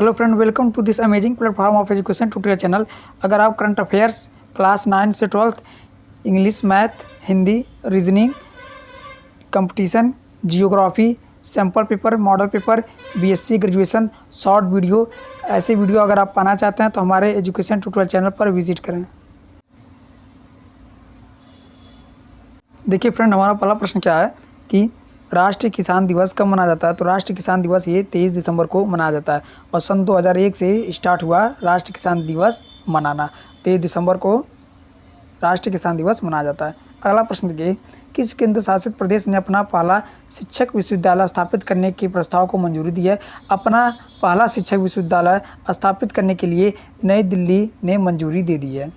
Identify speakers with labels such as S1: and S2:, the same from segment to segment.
S1: Hello friend, welcome to this amazing platform of education tutorial channel. अगर आप current affairs class 9 से 12th English, math, Hindi, reasoning, competition, geography, sample paper, model paper, BSc graduation, short video, ऐसे video अगर आप पाना चाहते हैं तो हमारे एजुकेशन ट्यूटोरियल चैनल पर विजिट करें। देखिए फ्रेंड, हमारा पहला प्रश्न क्या है कि राष्ट्रीय किसान दिवस कब मनाया जाता है। तो राष्ट्रीय किसान दिवस ये 23 दिसंबर को मनाया जाता है और सन 2001 से स्टार्ट हुआ राष्ट्रीय किसान दिवस मनाना। 23 दिसंबर को राष्ट्रीय किसान दिवस मनाया जाता है। अगला प्रश्न देखिए, किस केंद्र शासित प्रदेश ने अपना पहला शिक्षक विश्वविद्यालय स्थापित करने के प्रस्ताव को मंजूरी दी है। अपना पहला शिक्षक विश्वविद्यालय स्थापित करने के लिए नई दिल्ली ने मंजूरी दे दी है।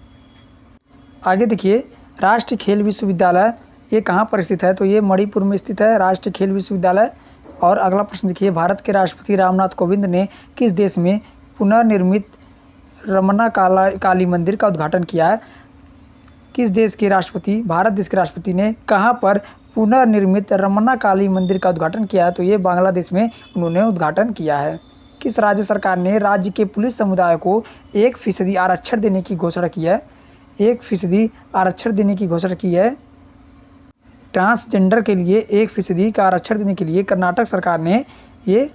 S1: आगे देखिए, राष्ट्रीय खेल विश्वविद्यालय ये कहाँ पर स्थित है। तो ये मणिपुर में स्थित है राष्ट्रीय खेल विश्वविद्यालय। और अगला प्रश्न देखिए, भारत के राष्ट्रपति रामनाथ कोविंद ने किस देश में पुनर्निर्मित रमन्ना काली मंदिर का उद्घाटन किया है। किस देश के राष्ट्रपति, भारत देश के राष्ट्रपति ने कहाँ पर पुनर्निर्मित रमन्ना काली मंदिर का उद्घाटन किया है। तो ये बांग्लादेश में उन्होंने उद्घाटन किया है। किस राज्य सरकार ने राज्य के पुलिस समुदाय को 1% आरक्षण देने की घोषणा की है। 1% आरक्षण देने की घोषणा की है। ट्रांसजेंडर के लिए 1% का आरक्षण देने के लिए कर्नाटक सरकार ने ये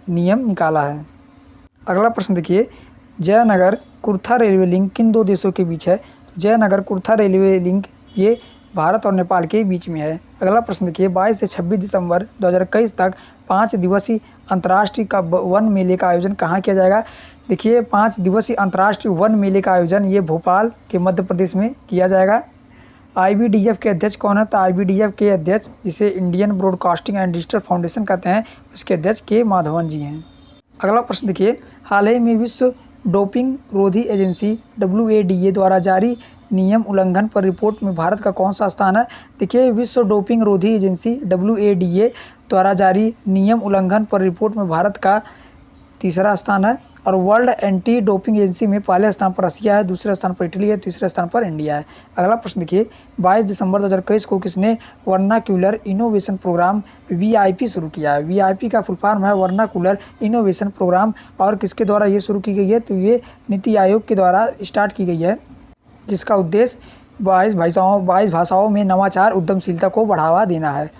S1: नियम निकाला है। अगला प्रश्न देखिए, जयनगर कुर्था रेलवे लिंक किन दो देशों के बीच है। तो जयनगर कुर्था रेलवे लिंक ये भारत और नेपाल के बीच में है। अगला प्रश्न देखिए, 22 से 26 दिसंबर 2021 तक 5 दिवसीय अंतर्राष्ट्रीय वन मेले का आयोजन कहाँ किया जाएगा। देखिए, 5 दिवसीय अंतर्राष्ट्रीय वन मेले का आयोजन ये भोपाल के मध्य प्रदेश में किया जाएगा। IBDF के अध्यक्ष कौन है। तो IBDF के अध्यक्ष, जिसे Indian broadcasting and digital foundation कहते हैं, उसके अध्यक्ष के माधवन जी हैं। अगला प्रश्न देखिए, हाल ही में विश्व डोपिंग रोधी एजेंसी WADA द्वारा जारी नियम उल्लंघन पर रिपोर्ट में भारत का कौन सा स्थान है। देखिए, विश्व डोपिंग रोधी एजेंसी WADA द्वारा जारी नियम उल्लंघन पर रिपोर्ट में भारत का 3रा स्थान है। और वर्ल्ड एंटी डोपिंग एजेंसी में पहले स्थान पर रसिया है, दूसरे स्थान पर इटली है, तीसरे स्थान पर इंडिया है। अगला प्रश्न देखिए, 22 दिसंबर 2021 को किसने वर्नाक्यूलर इनोवेशन प्रोग्राम VIP शुरू किया है। VIP का फुल फॉर्म है वर्नाक्यूलर इनोवेशन प्रोग्राम। और किसके द्वारा ये शुरू की गई है। तो ये नीति आयोग के द्वारा स्टार्ट की गई है, जिसका उद्देश्य 22 भाषाओं में नवाचार उद्यमशीलता को बढ़ावा देना है।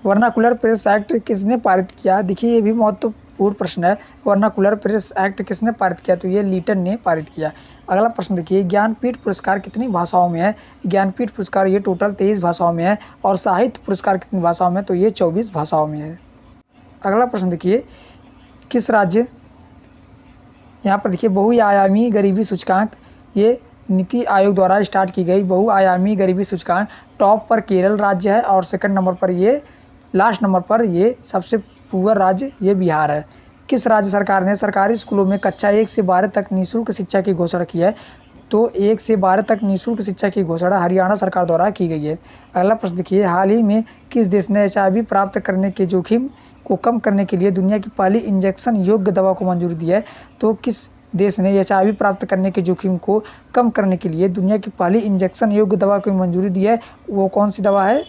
S1: वर्नाकुलर प्रेस एक्ट किसने पारित किया। देखिए, ये भी महत्वपूर्ण प्रश्न है। वर्नाकुलर प्रेस एक्ट किसने पारित किया। तो ये लीटन ने पारित किया। अगला प्रश्न देखिए, ज्ञानपीठ पुरस्कार कितनी भाषाओं में है। ज्ञानपीठ पुरस्कार ये टोटल 23 भाषाओं में है। और साहित्य पुरस्कार कितनी भाषाओं में। तो ये 24 भाषाओं में है। अगला प्रश्न देखिए, किस राज्य, यहाँ पर देखिए बहुआयामी गरीबी सूचकांक ये नीति आयोग द्वारा स्टार्ट की गई बहुआयामी गरीबी सूचकांक। टॉप पर केरल राज्य है और सेकंड नंबर पर ये, लास्ट नंबर पर ये सबसे पुअर राज्य ये बिहार है। किस राज्य सरकार ने सरकारी स्कूलों में कक्षा 1 से 12 तक निःशुल्क शिक्षा की घोषणा की है। तो 1 से 12 तक निःशुल्क शिक्षा की घोषणा हरियाणा सरकार द्वारा की गई है। अगला प्रश्न देखिए, हाल ही में किस देश ने HIV प्राप्त करने के जोखिम को कम करने के लिए दुनिया की पहली इंजेक्शन योग्य दवा को मंजूरी दी है। तो किस देश ने HIV प्राप्त करने के जोखिम को कम करने के लिए दुनिया की पहली इंजेक्शन योग्य दवा को मंजूरी दी है। वो कौन सी दवा है।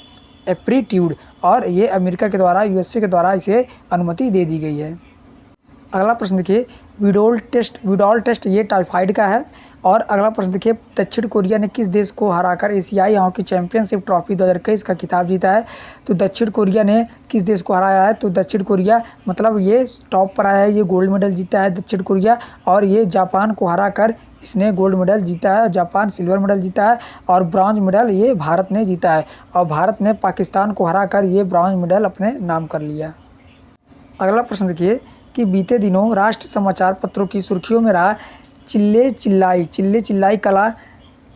S1: एप्रीट्यूड। और ये अमेरिका के द्वारा, USA के द्वारा इसे अनुमति दे दी गई है। अगला प्रश्न देखिए, विडोल टेस्ट ये टाइफाइड का है। और अगला प्रश्न देखिए, दक्षिण कोरिया ने किस देश को हराकर एशियाई हॉकी चैंपियनशिप ट्रॉफी 2021 का खिताब जीता है। तो दक्षिण कोरिया ने किस देश को हराया है। तो दक्षिण कोरिया मतलब ये टॉप पर आया है, ये गोल्ड मेडल जीता है दक्षिण कोरिया। और ये जापान को हराकर इसने गोल्ड मेडल जीता है। जापान सिल्वर मेडल जीता है और ब्रॉन्ज मेडल ये भारत ने जीता है। और भारत ने पाकिस्तान को हराकर ये ब्रॉन्ज मेडल अपने नाम कर लिया। अगला प्रश्न देखिए कि बीते दिनों राष्ट्र समाचार पत्रों की सुर्खियों में रहा चिल्ले चिल्लाई कला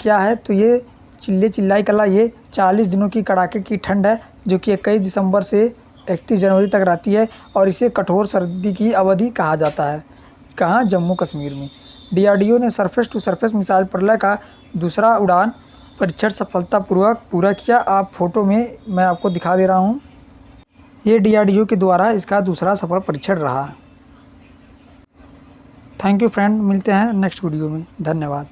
S1: क्या है। तो ये चिल्ले चिल्लाई कला ये 40 दिनों की कड़ाके की ठंड है, जो कि 21 दिसंबर से 31 जनवरी तक रहती है। और इसे कठोर सर्दी की अवधि कहा जाता है। कहाँ, जम्मू कश्मीर में। DRDO ने सरफेस टू सरफेस मिसाइल प्रलय का दूसरा उड़ान परीक्षण सफलतापूर्वक पूरा किया। आप फोटो में मैं आपको दिखा दे रहा हूँ। ये DRDO के द्वारा इसका दूसरा सफल परीक्षण रहा। थैंक यू फ्रेंड, मिलते हैं नेक्स्ट वीडियो में। धन्यवाद।